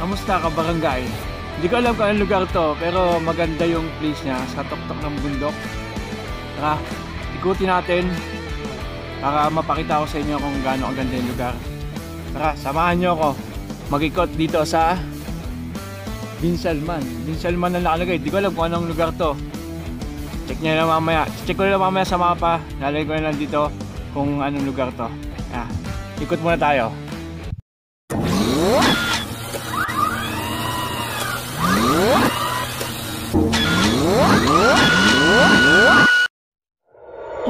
Kamusta ka barangay? Hindi ko alam kung anong lugar to, pero maganda yung place niya sa tuktok ng bundok. Tara, ikutin natin para mapakita ko sa inyo kung gaano kaganda yung lugar. Tara, samahan nyo ako mag-ikot dito sa Binsalman. Binsalman na nakalagay. Hindi ko alam kung anong lugar to. Check nyo na mamaya. Check ko na mamaya sa mapa. Nalagay ko na lang dito kung anong lugar to. Ikot muna tayo.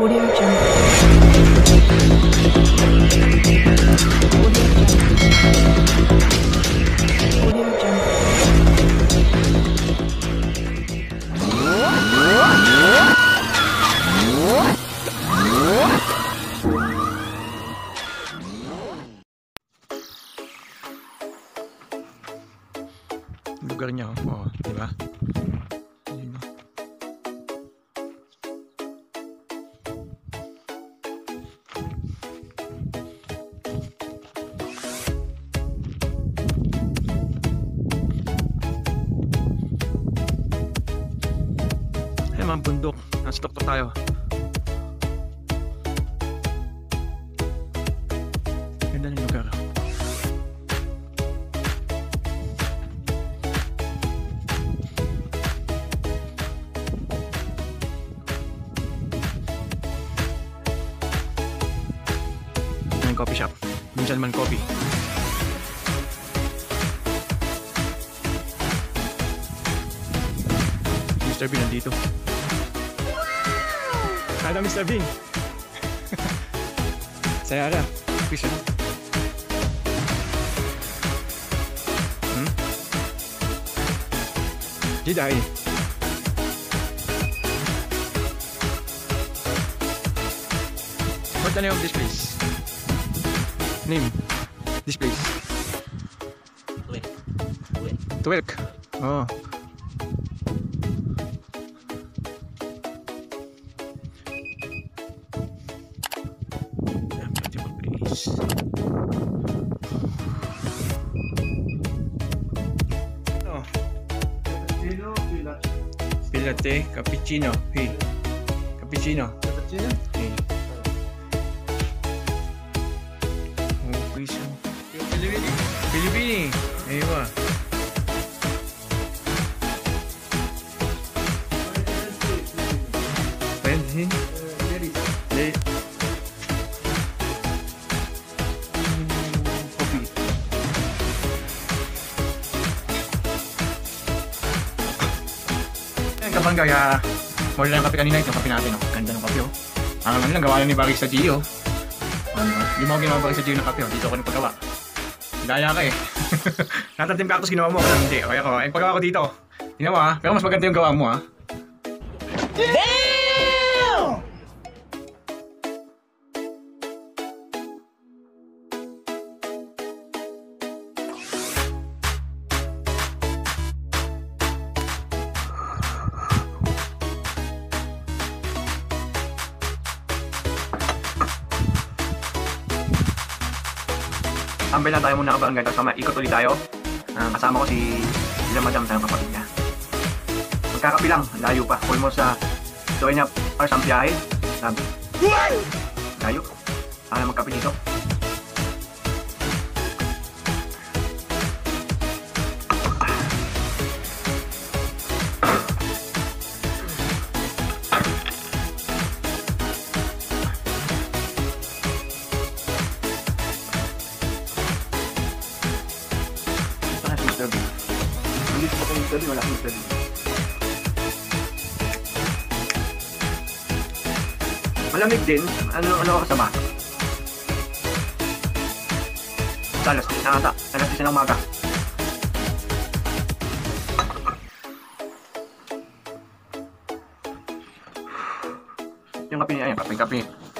Audio Jungle. Audio Jungle. Lugar niya, oh, di ba? Ay, mga bundok. Nasa tuktok tayo. Ganda ng lugar. Coffee shop, Binsalman Coffee. Mr. Bean nandito. Kada Mr. Bean. Saya ada. Bisa. Tidak ini. What's the name of this place? Name this place. Twelk. Oh. Beautiful place. Oh. Latte, cappuccino. Hey. Cappuccino. Cappuccino. Hey. Pilipini. Ewa. Bensin. Kopi. Ayan kapag kaya mula lang kape kanina ito kape natin. Oh. Ganda ng kape. Oh. Ang lang gawa lang ni Barista Gio. Hindi mo ginawa Barista Gio ng kape. Oh. Dito ako nagpagawa. Daya ka eh. Natatim ka tapos ginawa mo ako hindi. Okay ako. Ang paggawa ko dito. Tingnan mo ha. Pero mas maganda yung gawa mo ha. Damn! Tambay lang tayo muna kabarangay, tapos mamaya ikot ulit tayo. Kasama ko si sila madam sa kapatid niya. Magkakapi lang, layo pa. Almost sa 2.5 hours ang biyahe. Sabi. Layo. Para magkapi dito. Ulit po kayong sabi, wala kayong sabi. Malamig din. Ano ako kasama? Alas 10 na ata. Alas 10 na umaga. Yung kape niya,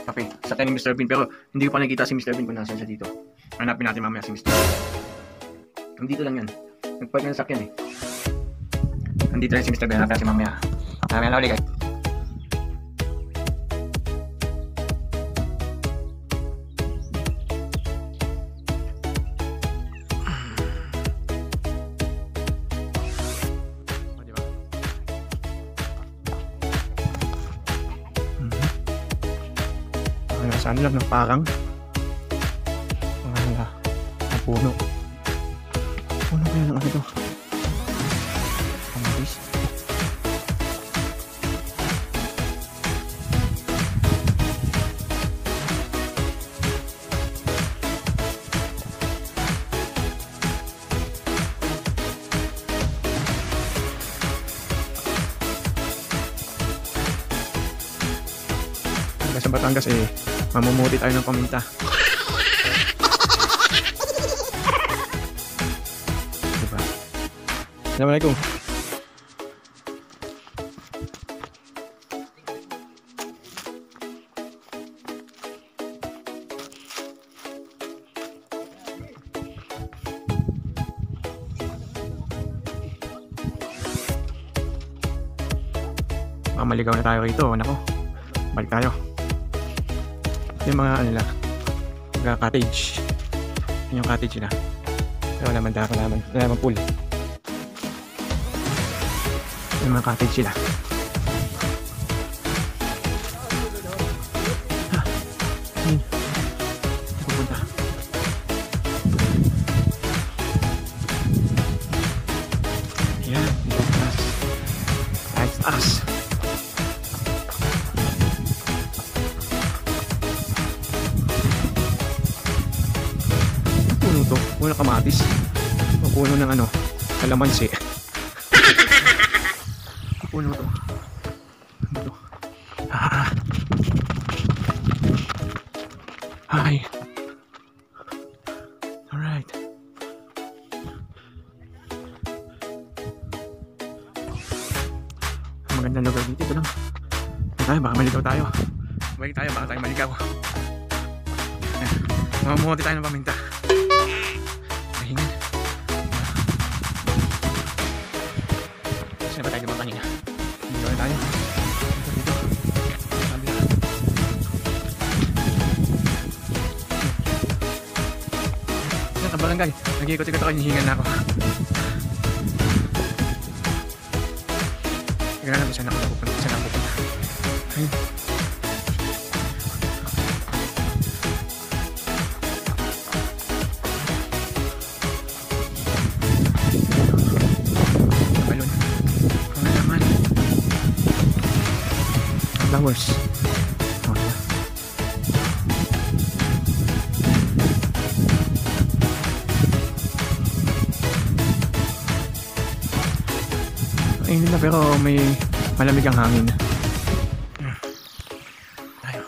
kape. Sa kanya ni Mr. Bean. Pero hindi ko pa nakikita si Mr. Bean kung nasan siya dito. Hanapin natin mamaya si Mr. Bean. Nandito lang yan. Nagpark na sakyan eh. Nandito lang si Mr. Bean. Hanapin natin mamaya. Mamaya na ulit guys. Sa ano lang, no? Parang mga puno. Puno kaya ng ano ito? Kamatis. Sa Batangas mamumuti tayo ng paminta. Diba? Assalamualaikum. Maligaw na tayo rito. Nako, balik tayo. Yung mga ano nila, mga cottage. Yung cottage nila. Pero wala man pool. Yung mga cottage sila. Pupunta. Yan, that's us. Puno kamatis. Puno ng ano, kalamansi. Puno to. Ito. Hi. Alright. Magandang lugar dito. Ito lang. Baka maligaw tayo. Baka tayo maligaw. Mamumuti tayo ng paminta. Saan ba tayo naman kanina? Dito na tayo. Dito. Yan, kabarangay. Nag-iikot-ikot ako, hinihingan na ako. Tignan natin saan ako pupunta. Ayun. Flowers. Ayun na, pero may malamig ang hangin. Tayo.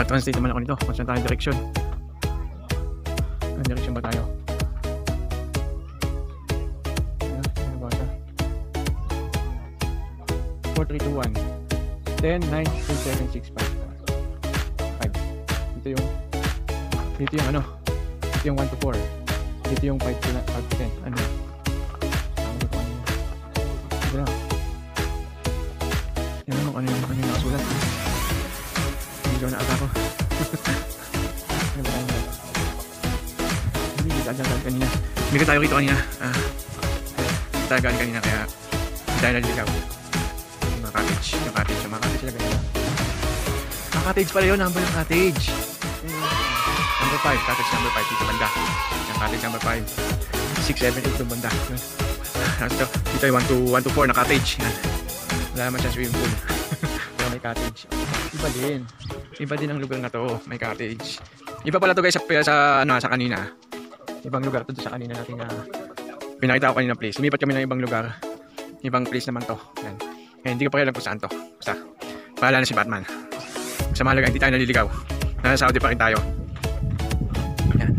Translate naman ako nito kung saan tayo direksyon. Ang direksyon ba tayo? Ano ba siya? 4321 10, 9, 2, 7, 6, 5 Dito yung ano, dito yung 1 to 4, dito yung 5 to 10. Ano? Dito lang. Yan ano, ano yung nakasulat. Hindi na ata ko. Hindi ka tayo rito kanina. Tayo galing kanina kaya dahil naliligaw. Yung mga cottage sila ganyan. Ang cottage pala yun, number ng cottage. Number 5, cottage number 5 dito banda. Yung cottage number 5 6, 7, 8 doon banda. Dito yung 1 to 4 na cottage. Wala naman siya swimming pool. Pero may cottage. Iba din ang lugar na to, may cottage. Iba pala to guys sa kanina. Ibang lugar to sa kanina nating pinakita ko kanina place. Lumipat kami ng ibang lugar. Ibang place naman to. Yan. Hindi ko pa kailan kung saan to. Basta, pahala na si Batman. Sa mahalaga, hindi tayo naliligaw. Nasa Saudi pa rin tayo. Yan.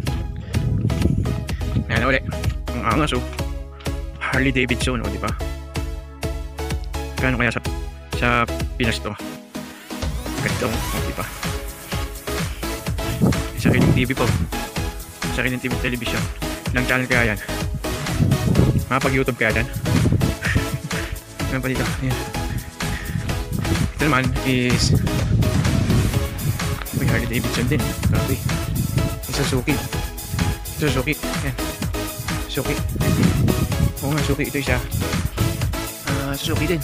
Yan na uli. Ang angas Harley Davidson, di ba? Kano kaya sa Pinas to? Ganda di ba? Sa Kiling TV po. Sa Kiling TV television. Ilang channel kaya yan? Pag YouTube kaya yan? Meron pa dito. Ayan. Ito naman is May Harley Davidson din. Grabe. May Suzuki. Suzuki. Yan. Suzuki. Oo nga, Suzuki. Ito isa. Suzuki din.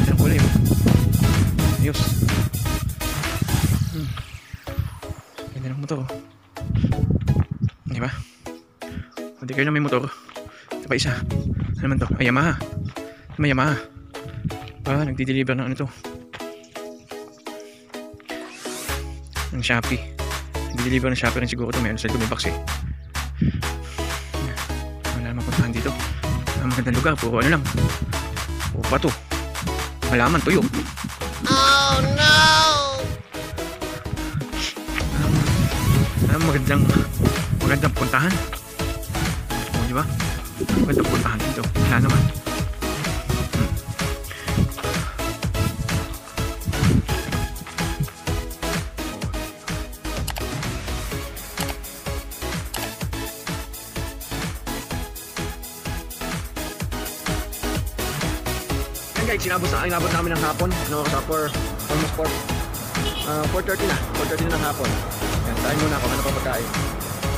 Ito ang kulay. Ayos. Ganda ng motor. Di ba? Hindi kayo na may motor. Ito pa isa. Ano naman to? Ay, Yamaha. May Yamaha. Nagdi-deliver ng ano to. Ng Shopee. Nagdi-deliver ng Shopee rin siguro to. May ano sa ito. May box eh. Wala naman puntahan dito. Magandang lugar. Puro ano lang. Puro bato. Halaman. Tuyo. Oh no! Magandang puntahan. O, di ba? Magandang puntahan dito. Wala naman. Yan guys, inabot namin ng hapon. Ano, sa almost 4:30 na. 4:30 na ng hapon. Yan, tayo muna ako. Ano pa pagkain?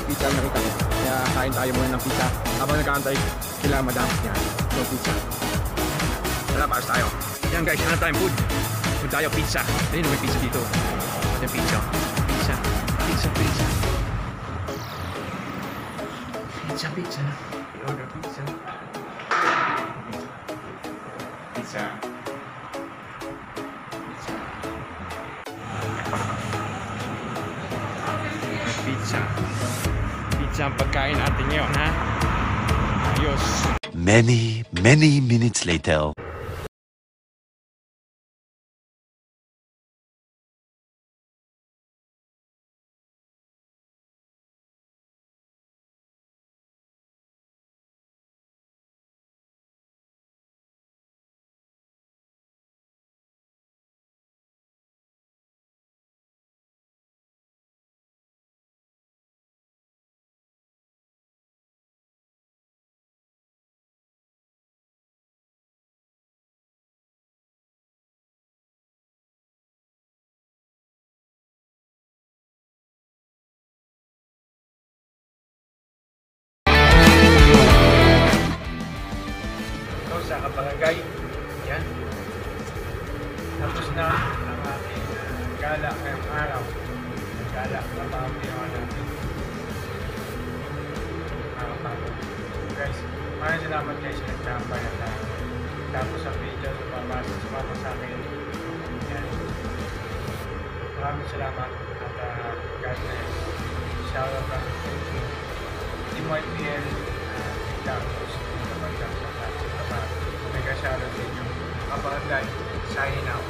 Pizza ang nakita ko. Kaya kain tayo muna ng pizza. Habang nagkakantay sila madam. Yan, so pizza. Tara, paas tayo. Yan guys, hanap tayong food. Food tayo, pizza. Ayun, may pizza dito. Yan, pizza. Pizza. Pizza, pizza. Pizza, pizza. I-order pizza. Pizza. Pizza. Pizza ang pagkain natin ngayon, ha? Ayos. Many minutes later. Sa Kapangagay. Yan. Tapos na ang ating gala ngayong araw. Gala na pang-pinawa natin. Guys, maraming salamat guys sa nagtambay na tayo. Tapos sa video, sumama sa akin. Yan. Maraming salamat at God bless. Shout out lang to Team YPL tapos naman lang sa mega shoutout sa inyo. Kapangagay, signing out.